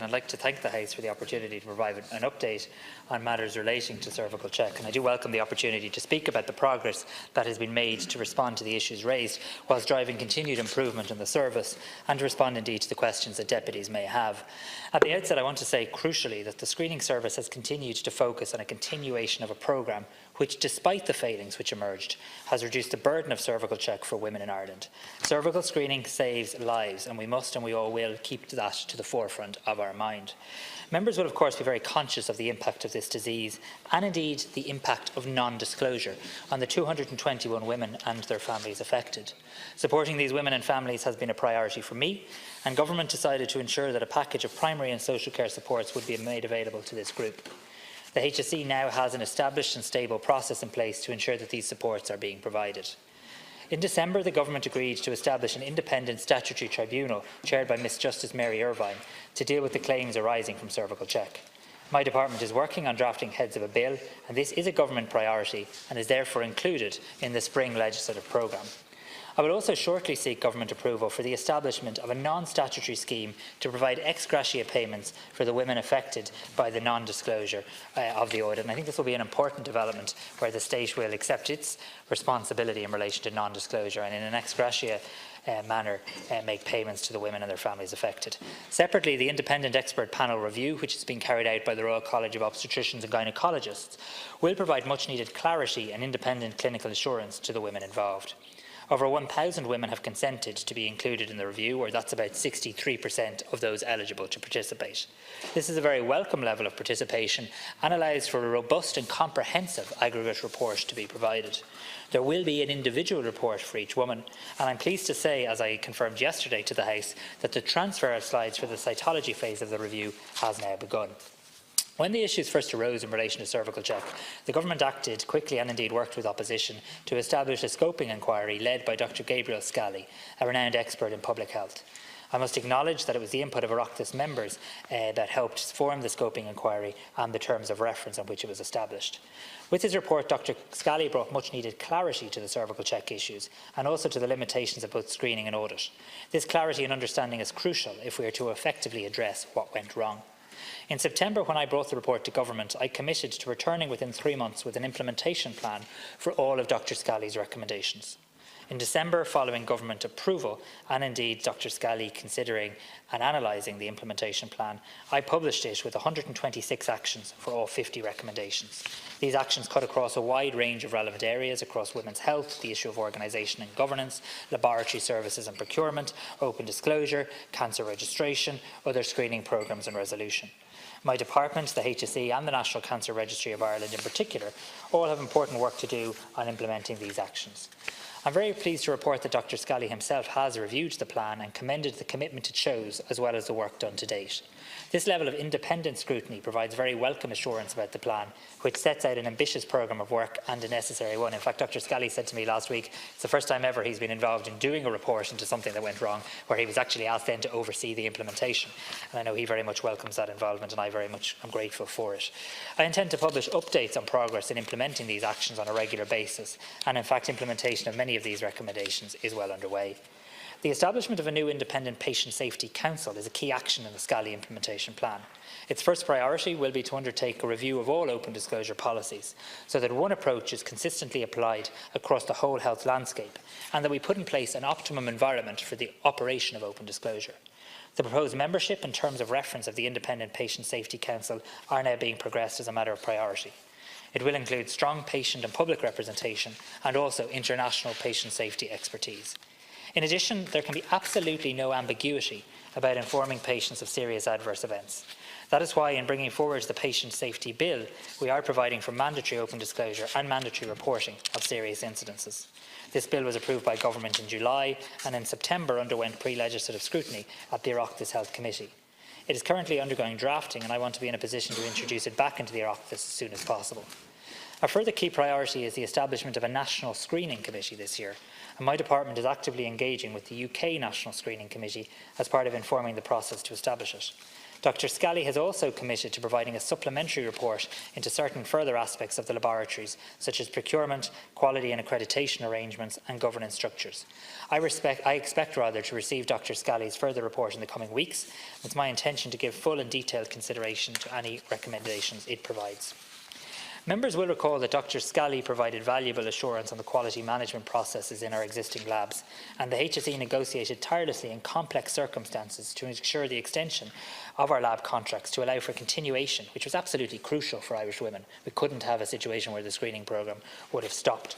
I'd like to thank the House for the opportunity to provide an update on matters relating to cervical check, and I do welcome the opportunity to speak about the progress that has been made to respond to the issues raised, whilst driving continued improvement in the service and to respond indeed to the questions that deputies may have. At the outset, I want to say crucially that the screening service has continued to focus on a continuation of a programme which, despite the failings which emerged, has reduced the burden of cervical check for women in Ireland. Cervical screening saves lives, and we must and we all will keep that to the forefront of our mind. Members will of course be very conscious of the impact of this disease and indeed the impact of non-disclosure on the 221 women and their families affected. Supporting these women and families has been a priority for me, and Government decided to ensure that a package of primary and social care supports would be made available to this group. The HSE now has an established and stable process in place to ensure that these supports are being provided. In December, the Government agreed to establish an independent statutory tribunal chaired by Miss Justice Mary Irvine to deal with the claims arising from cervical check. My department is working on drafting heads of a bill, and this is a Government priority and is therefore included in the spring legislative programme. I will also shortly seek Government approval for the establishment of a non-statutory scheme to provide ex gratia payments for the women affected by the non-disclosure of the audit. And I think this will be an important development where the state will accept its responsibility in relation to non-disclosure and in an ex gratia manner make payments to the women and their families affected. Separately, the independent expert panel review, which is being carried out by the Royal College of Obstetricians and Gynaecologists, will provide much needed clarity and independent clinical assurance to the women involved. Over 1,000 women have consented to be included in the review, or that's about 63% of those eligible to participate. This is a very welcome level of participation and allows for a robust and comprehensive aggregate report to be provided. There will be an individual report for each woman, and I'm pleased to say, as I confirmed yesterday to the House, that the transfer of slides for the cytology phase of the review has now begun. When the issues first arose in relation to cervical check, the Government acted quickly and indeed worked with opposition to establish a scoping inquiry led by Dr Gabriel Scally, a renowned expert in public health. I must acknowledge that it was the input of Oireachtas members that helped form the scoping inquiry and the terms of reference on which it was established. With his report, Dr Scally brought much needed clarity to the cervical check issues and also to the limitations of both screening and audit. This clarity and understanding is crucial if we are to effectively address what went wrong. In September, when I brought the report to Government, I committed to returning within 3 months with an implementation plan for all of Dr Scally's recommendations. In December, following Government approval, and indeed Dr Scally considering and analysing the implementation plan, I published it with 126 actions for all 50 recommendations. These actions cut across a wide range of relevant areas across women's health, the issue of organisation and governance, laboratory services and procurement, open disclosure, cancer registration, other screening programmes and resolution. My department, the HSE and the National Cancer Registry of Ireland in particular, all have important work to do on implementing these actions. I'm very pleased to report that Dr Scally himself has reviewed the plan and commended the commitment it shows as well as the work done to date. This level of independent scrutiny provides very welcome assurance about the plan, which sets out an ambitious programme of work and a necessary one. In fact, Dr Scally said to me last week it's the first time ever he's been involved in doing a report into something that went wrong, where he was actually asked then to oversee the implementation. And I know he very much welcomes that involvement, and I very much am grateful for it. I intend to publish updates on progress in implementing these actions on a regular basis, and in fact implementation of many of these recommendations is well underway. The establishment of a new independent patient safety council is a key action in the Scally implementation plan. Its first priority will be to undertake a review of all open disclosure policies so that one approach is consistently applied across the whole health landscape and that we put in place an optimum environment for the operation of open disclosure. The proposed membership and terms of reference of the Independent Patient Safety Council are now being progressed as a matter of priority. It will include strong patient and public representation and also international patient safety expertise. In addition, there can be absolutely no ambiguity about informing patients of serious adverse events. That is why, in bringing forward the Patient Safety Bill, we are providing for mandatory open disclosure and mandatory reporting of serious incidences. This bill was approved by Government in July and in September underwent pre-legislative scrutiny at the Oireachtas Health Committee. It is currently undergoing drafting, and I want to be in a position to introduce it back into the Oireachtas as soon as possible. A further key priority is the establishment of a national screening committee this year, and my department is actively engaging with the UK National Screening Committee as part of informing the process to establish it. Dr Scally has also committed to providing a supplementary report into certain further aspects of the laboratories, such as procurement, quality and accreditation arrangements and governance structures. I expect to receive Dr Scally's further report in the coming weeks. It's my intention to give full and detailed consideration to any recommendations it provides. Members will recall that Dr Scally provided valuable assurance on the quality management processes in our existing labs, and the HSE negotiated tirelessly in complex circumstances to ensure the extension of our lab contracts to allow for continuation, which was absolutely crucial for Irish women. We couldn't have a situation where the screening programme would have stopped.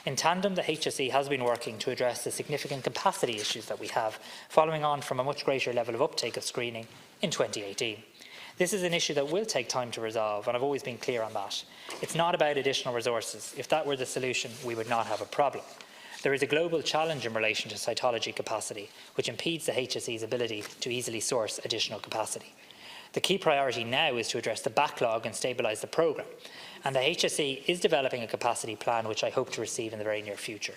In tandem, the HSE has been working to address the significant capacity issues that we have, following on from a much greater level of uptake of screening in 2018. This is an issue that will take time to resolve, and I've always been clear on that. It's not about additional resources. If that were the solution, we would not have a problem. There is a global challenge in relation to cytology capacity, which impedes the HSE's ability to easily source additional capacity. The key priority now is to address the backlog and stabilise the programme, and the HSE is developing a capacity plan which I hope to receive in the very near future.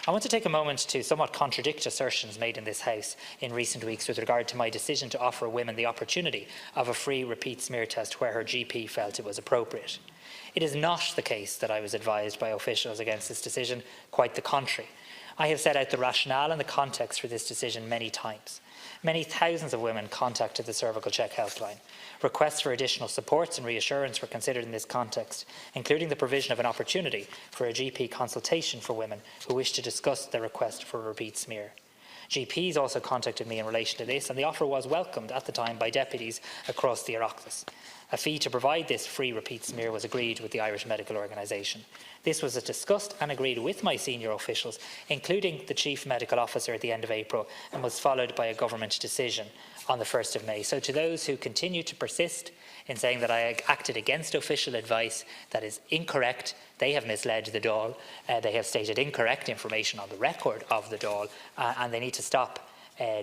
I want to take a moment to somewhat contradict assertions made in this House in recent weeks with regard to my decision to offer women the opportunity of a free repeat smear test where her GP felt it was appropriate. It is not the case that I was advised by officials against this decision, quite the contrary. I have set out the rationale and the context for this decision many times. Many thousands of women contacted the Cervical Check helpline. Requests for additional supports and reassurance were considered in this context, including the provision of an opportunity for a GP consultation for women who wish to discuss their request for a repeat smear. GPs also contacted me in relation to this, and the offer was welcomed at the time by deputies across the Oireachtas. A fee to provide this free repeat smear was agreed with the Irish Medical Organisation. This was discussed and agreed with my senior officials, including the Chief Medical Officer at the end of April, and was followed by a government decision on the 1st of May. So to those who continue to persist in saying that I acted against official advice, that is incorrect. They have misled the Dáil. They have stated incorrect information on the record of the Dáil, and they need to stop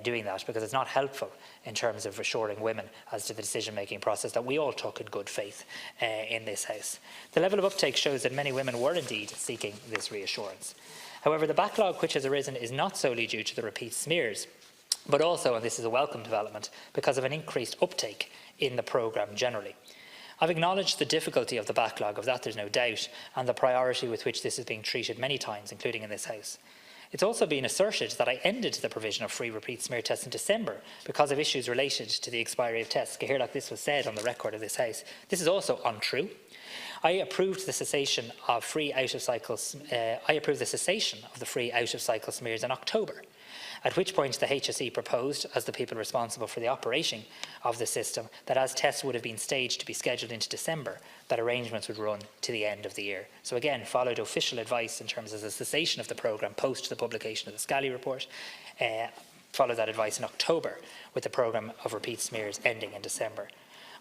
doing that, because it's not helpful in terms of assuring women as to the decision-making process that we all took in good faith in this House. The level of uptake shows that many women were indeed seeking this reassurance. However, the backlog which has arisen is not solely due to the repeat smears, but also, and this is a welcome development, because of an increased uptake in the programme generally. I've acknowledged the difficulty of the backlog, of that there's no doubt, and the priority with which this is being treated many times, including in this House. It's also been asserted that I ended the provision of free repeat smear tests in December because of issues related to the expiry of tests. Like this was said on the record of this House. This is also untrue. I approved the cessation of the free out-of-cycle smears in October, at which point the HSE proposed, as the people responsible for the operation of the system, that as tests would have been staged to be scheduled into December, that arrangements would run to the end of the year. So again, followed official advice in terms of the cessation of the programme post the publication of the Scally report, followed that advice in October, with the programme of repeat smears ending in December.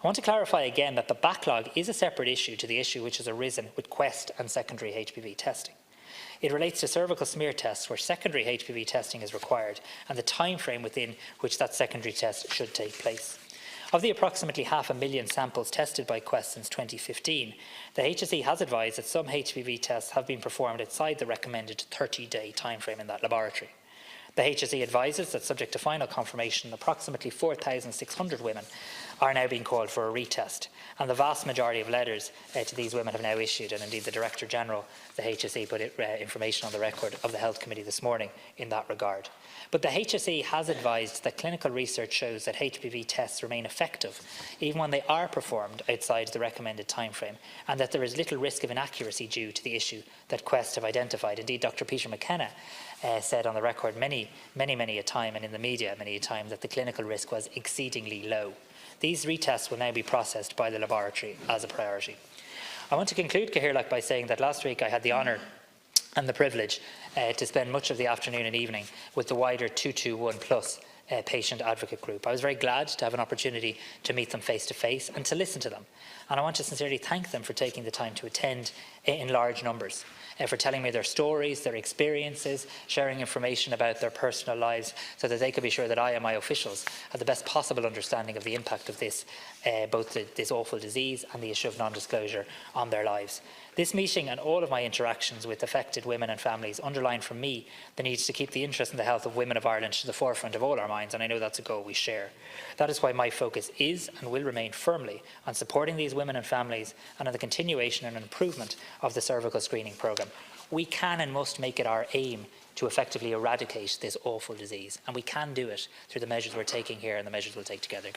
I want to clarify again that the backlog is a separate issue to the issue which has arisen with Quest and secondary HPV testing. It relates to cervical smear tests where secondary HPV testing is required and the time frame within which that secondary test should take place. Of the approximately 500,000 samples tested by Quest since 2015, the HSE has advised that some HPV tests have been performed outside the recommended 30-day timeframe in that laboratory. The HSE advises that, subject to final confirmation, approximately 4,600 women are now being called for a retest, and the vast majority of letters to these women have now issued, and indeed the Director General, the HSE, put information on the record of the Health Committee this morning in that regard. But the HSE has advised that clinical research shows that HPV tests remain effective even when they are performed outside the recommended timeframe, and that there is little risk of inaccuracy due to the issue that Quest have identified. Indeed, Dr. Peter McKenna said on the record many a time, and in the media many a time, that the clinical risk was exceedingly low. These retests will now be processed by the laboratory as a priority. I want to conclude, Cahirlach, by saying that last week I had the honour and the privilege to spend much of the afternoon and evening with the wider 221 Plus patient advocate group. I was very glad to have an opportunity to meet them face to face and to listen to them. And I want to sincerely thank them for taking the time to attend in large numbers, for telling me their stories, their experiences, sharing information about their personal lives, so that they could be sure that I and my officials had the best possible understanding of the impact of this, both this awful disease and the issue of non-disclosure on their lives. This meeting and all of my interactions with affected women and families underline underline from me the need to keep the interest in the health of women of Ireland to the forefront of all our minds, and I know that's a goal we share. That is why my focus is and will remain firmly on supporting these women and families and on the continuation and improvement of the cervical screening programme. We can and must make it our aim to effectively eradicate this awful disease, and we can do it through the measures we're taking here and the measures we'll take together.